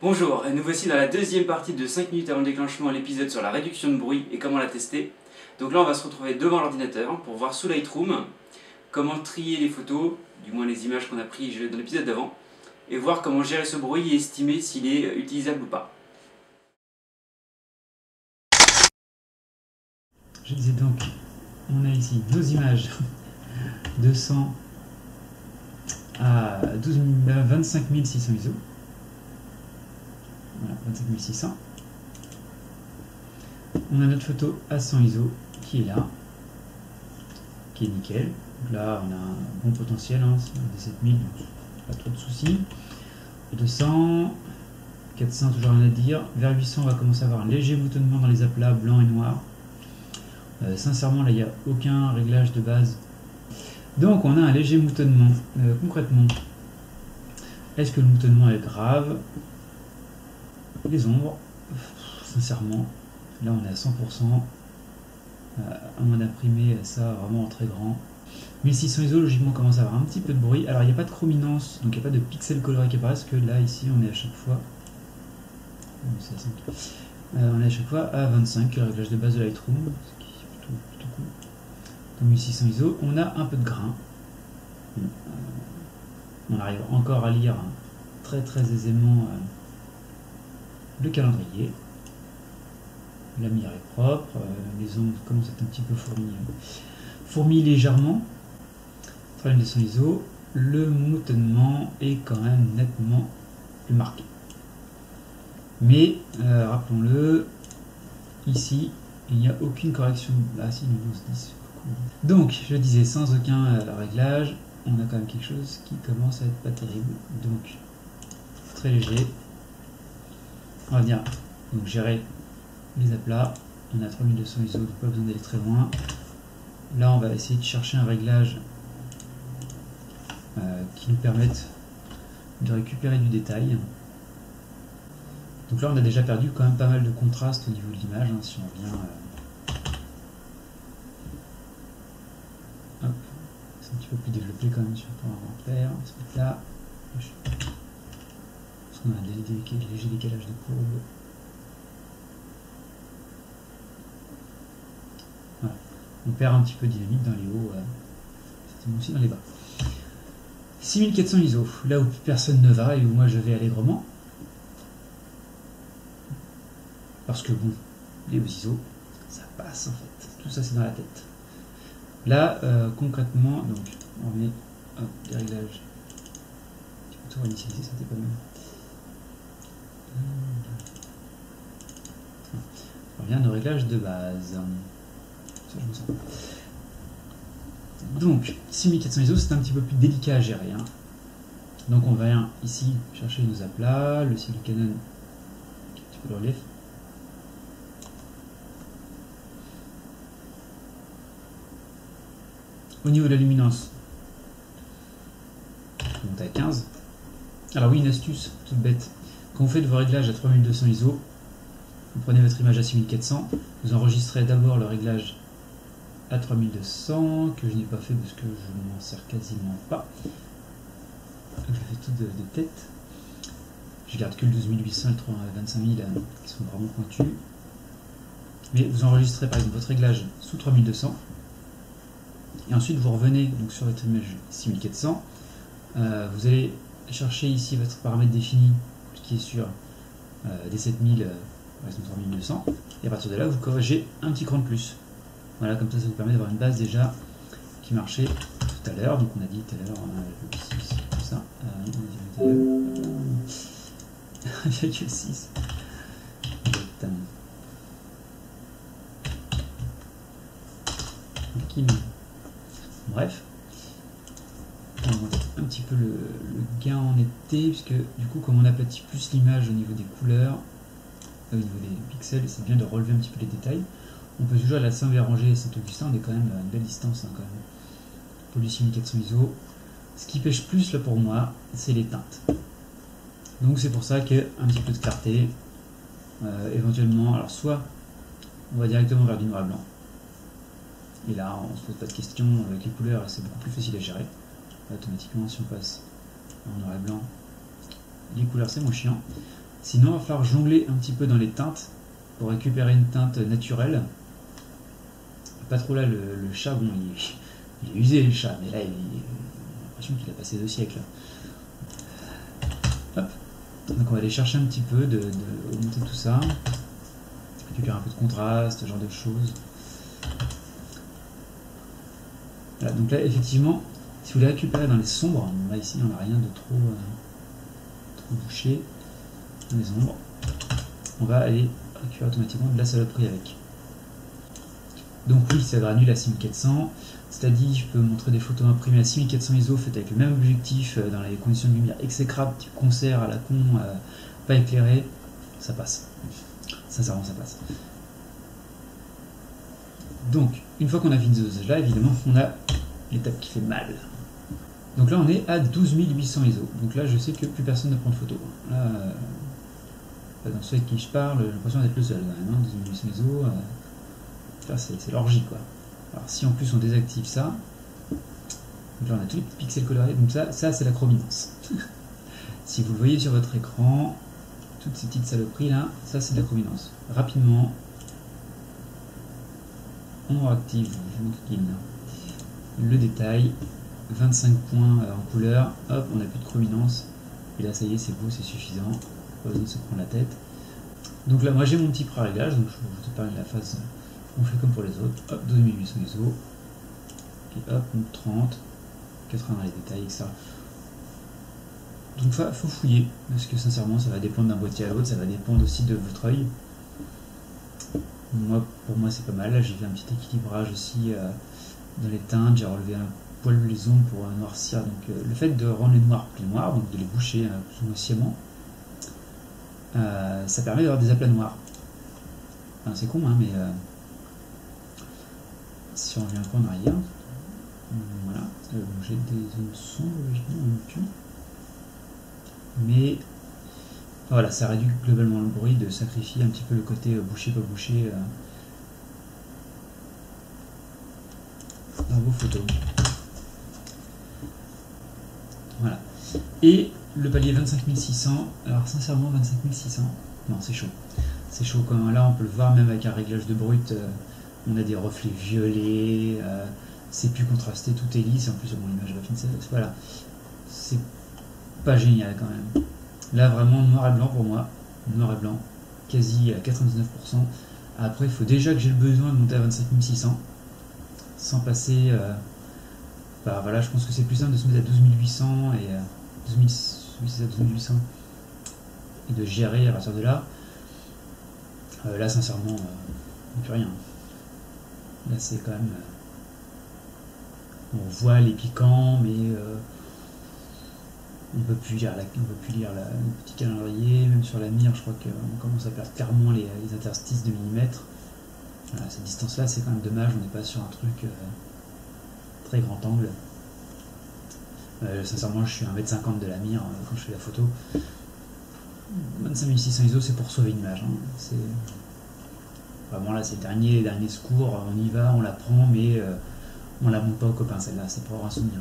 Bonjour, et nous voici dans la deuxième partie de 5 minutes avant le déclenchement, l'épisode sur la réduction de bruit et comment la tester. Donc là on va se retrouver devant l'ordinateur pour voir sous Lightroom comment trier les photos, du moins les images qu'on a prises dans l'épisode d'avant, et voir comment gérer ce bruit et estimer s'il est utilisable ou pas. Je disais donc, on a ici nos images de 100 à 25 600 ISO. Voilà, 25 600. On a notre photo à 100 ISO qui est là, qui est nickel. Donc là, on a un bon potentiel, hein, c'est des 7000, donc pas trop de soucis. 200, 400, toujours rien à dire. Vers 800, on va commencer à avoir un léger boutonnement dans les aplats blanc et noir. Sincèrement, là, il n'y a aucun réglage de base. Donc, on a un léger moutonnement. Concrètement, est-ce que le moutonnement est grave? Les ombres, sincèrement, là, on est à 100%. À moins d'imprimer ça vraiment en très grand. 1600 ISO, logiquement, commence à avoir un petit peu de bruit. Alors, il n'y a pas de chrominance, donc il n'y a pas de pixels colorés qui apparaissent, que là, ici, on est à chaque fois... on est à chaque fois à 25, le réglage de base de Lightroom, ce qui est plutôt cool. Donc 1600 ISO, on a un peu de grain. On arrive encore à lire très aisément le calendrier. La lumière est propre, les ombres commencent à être un petit peu fourmis légèrement. 3200 ISO, le moutonnement est quand même nettement plus marqué. Mais, rappelons-le, ici, il n'y a aucune correction. Ah si, niveau 10. Donc, je disais, sans aucun réglage, on a quand même quelque chose qui commence à être pas terrible. Donc, très léger. On va venir donc, gérer les aplats. On a 3200 ISO, donc pas besoin d'aller très loin. Là, on va essayer de chercher un réglage qui nous permette de récupérer du détail. Donc là, on a déjà perdu quand même pas mal de contraste au niveau de l'image, hein, si on vient... Hop, c'est un petit peu plus développé quand même sur le inventaire. On va se mettre là. Parce qu'on a un léger décalage de courbe. Voilà. On perd un petit peu de dynamique dans les hauts, certainement aussi dans les bas. 6400 ISO, là où personne ne va et où moi je vais allègrement. Parce que bon, les ISO, ça passe en fait. Tout ça c'est dans la tête. Là, concrètement, donc, on met les réglages. Un petit peu tout réinitialiser, c'était pas mal. On revient à nos réglages de base. Ça, je me sens. Donc, 6400 ISO, c'est un petit peu plus délicat à gérer. Hein. Donc, on vient ici chercher nos aplats, le ciel du Canon, un petit peu de relief. Au niveau de la luminance, on monte à 15. Alors oui, une astuce toute bête. Quand vous faites vos réglages à 3200 ISO, vous prenez votre image à 6400, vous enregistrez d'abord le réglage à 3200, que je n'ai pas fait parce que je ne m'en sers quasiment pas. Je fais tout de tête. Je garde que le 12800 et le 25000 qui sont vraiment pointus. Mais vous enregistrez par exemple votre réglage sous 3200. Et ensuite vous revenez donc sur votre image 6400. Vous allez chercher ici votre paramètre défini qui est sur des 7000 par exemple 3200. Et à partir de là vous corrigez un petit cran de plus. Voilà, comme ça vous permet d'avoir une base déjà qui marchait tout à l'heure. Donc on a dit tout à l'heure comme ça. 1,6. Bref, on va mettre un petit peu le gain en été, puisque du coup, comme on aplatit plus l'image au niveau des couleurs, au niveau des pixels, c'est bien de relever un petit peu les détails. On peut toujours à la Saint-Véranger et Saint-Augustin, on est quand même à une belle distance, hein, quand même, pour du 6400 ISO. Ce qui pêche plus là pour moi, c'est les teintes. Donc c'est pour ça qu'un petit peu de clarté, éventuellement, alors soit on va directement vers du noir et blanc. Et là, on ne se pose pas de questions, avec les couleurs, c'est beaucoup plus facile à gérer. Automatiquement, si on passe en noir et blanc, les couleurs c'est moins chiant. Sinon, il va falloir jongler un petit peu dans les teintes pour récupérer une teinte naturelle. Pas trop là, le chat, bon, il est usé le chat, mais là, j'ai l'impression qu'il a passé 2 siècles. Hop. Donc on va aller chercher un petit peu, de augmenter tout ça. Récupérer un peu de contraste, ce genre de choses. Voilà, donc là, effectivement, si vous les récupérez dans les sombres, là ici, on n'a rien de trop bouché. Dans les ombres, on va aller récupérer automatiquement de la saloperie avec. Donc oui, ça granule à 6400. C'est-à-dire, je peux montrer des photos imprimées à 6400 ISO faites avec le même objectif dans les conditions de lumière exécrables, type concert à la con, pas éclairé, ça passe. Sincèrement, ça passe. Donc, une fois qu'on a fini ce dosage-là, évidemment, on a l'étape qui fait mal. Donc là, on est à 12800 ISO. Donc là, je sais que plus personne ne prend de photos. Là, dans ceux avec qui je parle, j'ai l'impression d'être le seul quand même. 12800 ISO, c'est l'orgie, quoi. Alors si en plus on désactive ça, donc là on a tous les petits pixels colorés, donc ça c'est la chrominance. Si vous le voyez sur votre écran, toutes ces petites saloperies là, ça c'est de la chrominance. Rapidement, on réactive le détail, 25 points en couleur, hop, on n'a plus de chrominance, et là ça y est, c'est beau, c'est suffisant, pas besoin de se prendre la tête. Donc là moi j'ai mon petit pré-réglage, donc je vous parle de la phase. On fait comme pour les autres, hop, 2800 ISO, et hop, 30, 80 dans les détails, etc. Donc il faut fouiller, parce que sincèrement ça va dépendre d'un boîtier à l'autre, ça va dépendre aussi de votre œil. Pour moi c'est pas mal, là j'ai fait un petit équilibrage aussi dans les teintes, j'ai relevé un poil les ombres pour noircir, donc le fait de rendre les noirs plus noirs, donc de les boucher plus ou moins sciemment, ça permet d'avoir des aplats noirs. Enfin, c'est con, hein, mais... si on revient un peu en arrière, voilà, j'ai des zones sombres, mais voilà, ça réduit globalement le bruit, de sacrifier un petit peu le côté bouché, pas bouché dans vos photos. Voilà. Et le palier 25600, alors sincèrement 25600, non c'est chaud. C'est chaud quand même, là on peut le voir même avec un réglage de brut. On a des reflets violets, c'est plus contrasté, tout est lisse, en plus bon, l'image va finir, voilà, c'est pas génial quand même. Là vraiment noir et blanc pour moi, noir et blanc, quasi à 99%. Après il faut déjà que j'ai le besoin de monter à 25600, sans passer, voilà, je pense que c'est plus simple de se mettre à 12800 et 12800 et de gérer à partir de là. Là sincèrement, plus rien. Là c'est quand même... on voit les piquants, mais on ne peut plus lire le petit calendrier, même sur la mire je crois qu'on commence à perdre clairement les interstices de millimètres. Voilà, cette distance là c'est quand même dommage, on n'est pas sur un truc très grand angle. Sincèrement je suis à 1m50 de la mire quand je fais la photo. 25600 ISO c'est pour sauver une image, hein. C'est... vraiment là c'est le dernier secours, on y va, on la prend, mais on la monte pas aux copains celle-là, c'est pour avoir un souvenir.